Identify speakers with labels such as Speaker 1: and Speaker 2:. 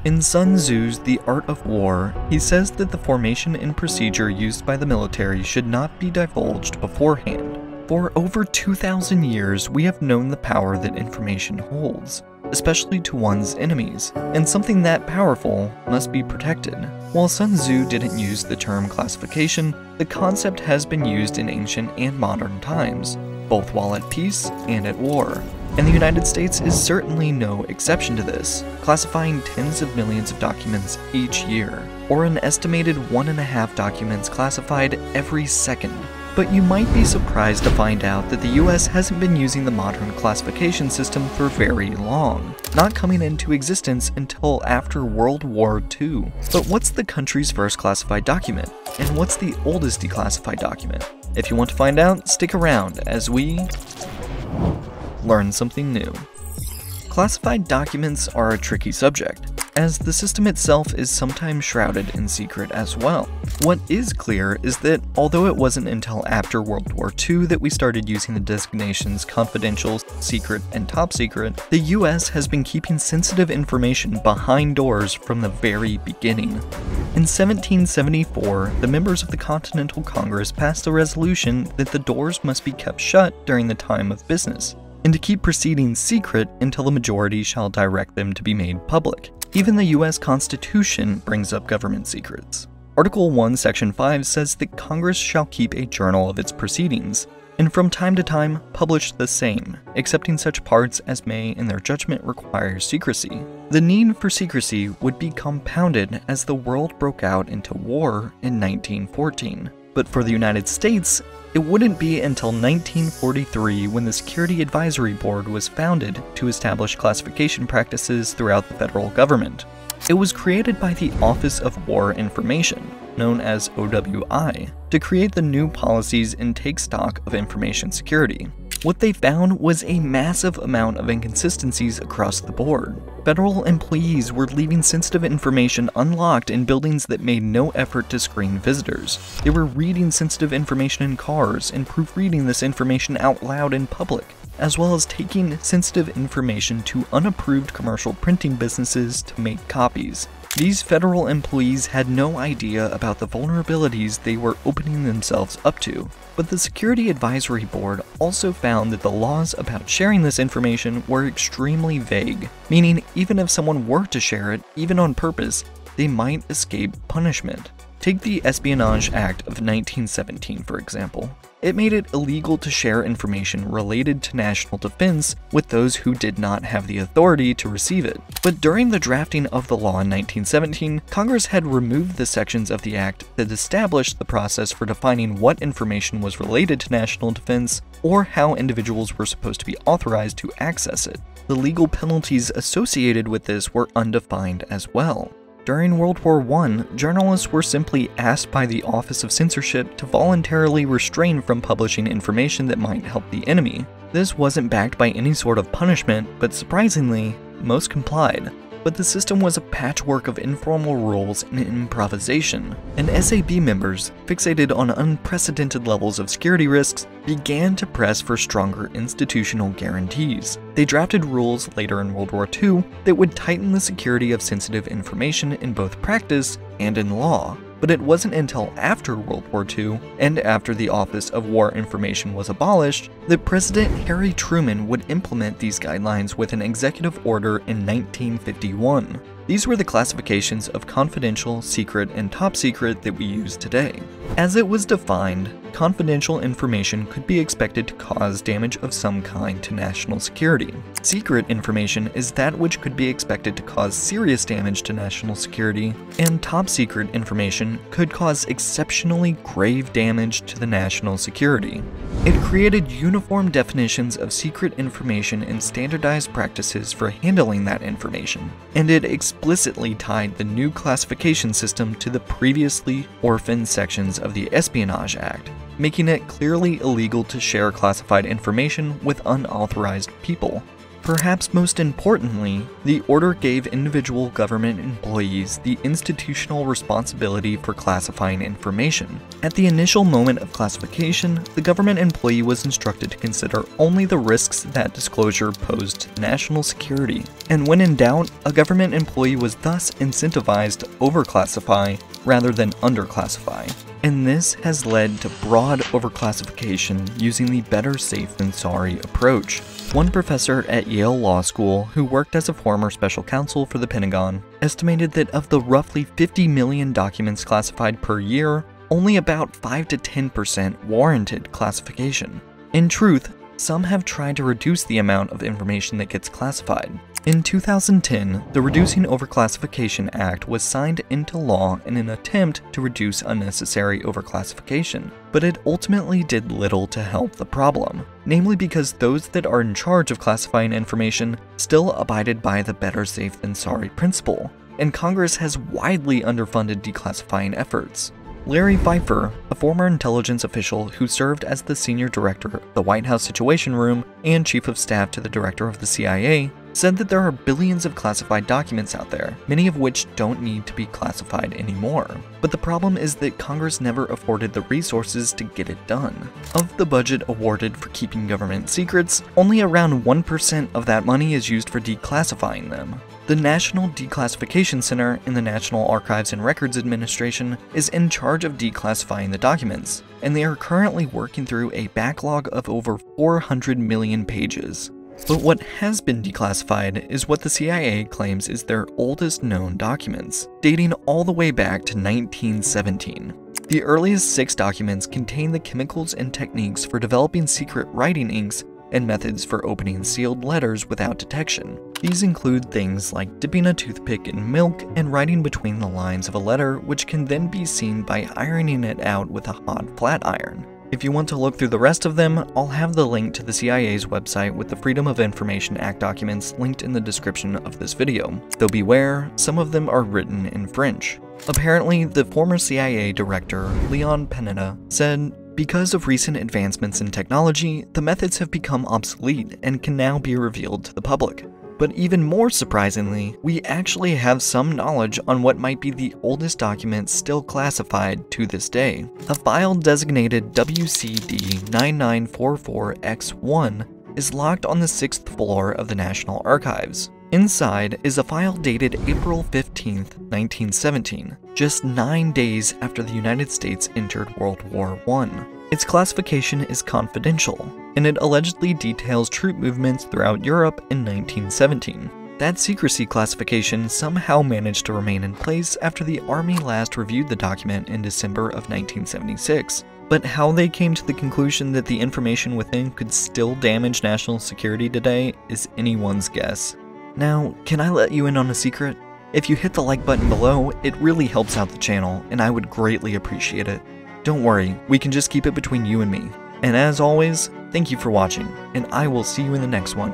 Speaker 1: In Sun Tzu's The Art of War, he says that the formation and procedure used by the military should not be divulged beforehand. For over 2,000 years, we have known the power that information holds, especially to one's enemies, and something that powerful must be protected. While Sun Tzu didn't use the term classification, the concept has been used in ancient and modern times, both while at peace and at war. And the United States is certainly no exception to this, classifying tens of millions of documents each year, or an estimated 1.5 documents classified every second. But you might be surprised to find out that the US hasn't been using the modern classification system for very long, not coming into existence until after World War II. But what's the country's first classified document? And what's the oldest declassified document? If you want to find out, stick around as we learn something new. Classified documents are a tricky subject, as the system itself is sometimes shrouded in secret as well. What is clear is that although it wasn't until after World War II that we started using the designations confidential, secret, and top secret, the US has been keeping sensitive information behind doors from the very beginning. In 1774, the members of the Continental Congress passed a resolution that the doors must be kept shut during the time of business, and to keep proceedings secret until the majority shall direct them to be made public. Even the US Constitution brings up government secrets. Article 1, Section 5 says that Congress shall keep a journal of its proceedings, and from time to time publish the same, excepting such parts as may in their judgment require secrecy. The need for secrecy would be compounded as the world broke out into war in 1914. But for the United States, it wouldn't be until 1943 when the Security Advisory Board was founded to establish classification practices throughout the federal government. It was created by the Office of War Information, known as OWI, to create the new policies and take stock of information security. What they found was a massive amount of inconsistencies across the board. Federal employees were leaving sensitive information unlocked in buildings that made no effort to screen visitors. They were reading sensitive information in cars and proofreading this information out loud in public, as well as taking sensitive information to unapproved commercial printing businesses to make copies. These federal employees had no idea about the vulnerabilities they were opening themselves up to. But the Security Advisory Board also found that the laws about sharing this information were extremely vague, meaning even if someone were to share it, even on purpose, they might escape punishment. Take the Espionage Act of 1917, for example. It made it illegal to share information related to national defense with those who did not have the authority to receive it. But during the drafting of the law in 1917, Congress had removed the sections of the act that established the process for defining what information was related to national defense or how individuals were supposed to be authorized to access it. The legal penalties associated with this were undefined as well. During World War I, journalists were simply asked by the Office of Censorship to voluntarily restrain from publishing information that might help the enemy. This wasn't backed by any sort of punishment, but surprisingly, most complied. But the system was a patchwork of informal rules and improvisation, and SAB members, fixated on unprecedented levels of security risks, began to press for stronger institutional guarantees. They drafted rules later in World War II that would tighten the security of sensitive information in both practice and in law. But it wasn't until after World War II, and after the Office of War Information was abolished, that President Harry Truman would implement these guidelines with an executive order in 1951. These were the classifications of confidential, secret, and top secret that we use today. As it was defined, confidential information could be expected to cause damage of some kind to national security. Secret information is that which could be expected to cause serious damage to national security, and top secret information could cause exceptionally grave damage to the national security. It created uniform definitions of secret information and standardized practices for handling that information, and it explicitly tied the new classification system to the previously orphaned sections of the Espionage Act, making it clearly illegal to share classified information with unauthorized people. Perhaps most importantly, the order gave individual government employees the institutional responsibility for classifying information. At the initial moment of classification, the government employee was instructed to consider only the risks that disclosure posed to national security. And when in doubt, a government employee was thus incentivized to overclassify rather than underclassify. And this has led to broad overclassification using the better safe than sorry approach. One professor at Yale Law School, who worked as a former special counsel for the Pentagon, estimated that of the roughly 50 million documents classified per year, only about 5 to 10% warranted classification. In truth, some have tried to reduce the amount of information that gets classified. In 2010, the Reducing Overclassification Act was signed into law in an attempt to reduce unnecessary overclassification, but it ultimately did little to help the problem, namely because those that are in charge of classifying information still abided by the better safe than sorry principle, and Congress has widely underfunded declassifying efforts. Larry Pfeiffer, a former intelligence official who served as the senior director of the White House Situation Room and chief of staff to the director of the CIA, said that there are billions of classified documents out there, many of which don't need to be classified anymore. But the problem is that Congress never afforded the resources to get it done. Of the budget awarded for keeping government secrets, only around 1% of that money is used for declassifying them. The National Declassification Center in the National Archives and Records Administration is in charge of declassifying the documents, and they are currently working through a backlog of over 400 million pages. But what has been declassified is what the CIA claims is their oldest known documents, dating all the way back to 1917. The earliest 6 documents contain the chemicals and techniques for developing secret writing inks and methods for opening sealed letters without detection. These include things like dipping a toothpick in milk and writing between the lines of a letter, which can then be seen by ironing it out with a hot flat iron. If you want to look through the rest of them, I'll have the link to the CIA's website with the Freedom of Information Act documents linked in the description of this video, though beware, some of them are written in French. Apparently, the former CIA director, Leon Panetta, said, "Because of recent advancements in technology, the methods have become obsolete and can now be revealed to the public. But even more surprisingly, we actually have some knowledge on what might be the oldest document still classified to this day. A file designated WCD9944X1 is locked on the 6th floor of the National Archives. Inside is a file dated April 15, 1917, just 9 days after the United States entered World War I. Its classification is confidential, and it allegedly details troop movements throughout Europe in 1917. That secrecy classification somehow managed to remain in place after the Army last reviewed the document in December of 1976. But how they came to the conclusion that the information within could still damage national security today is anyone's guess. Now, can I let you in on a secret? If you hit the like button below, it really helps out the channel, and I would greatly appreciate it. Don't worry, we can just keep it between you and me. And as always, thank you for watching, and I will see you in the next one.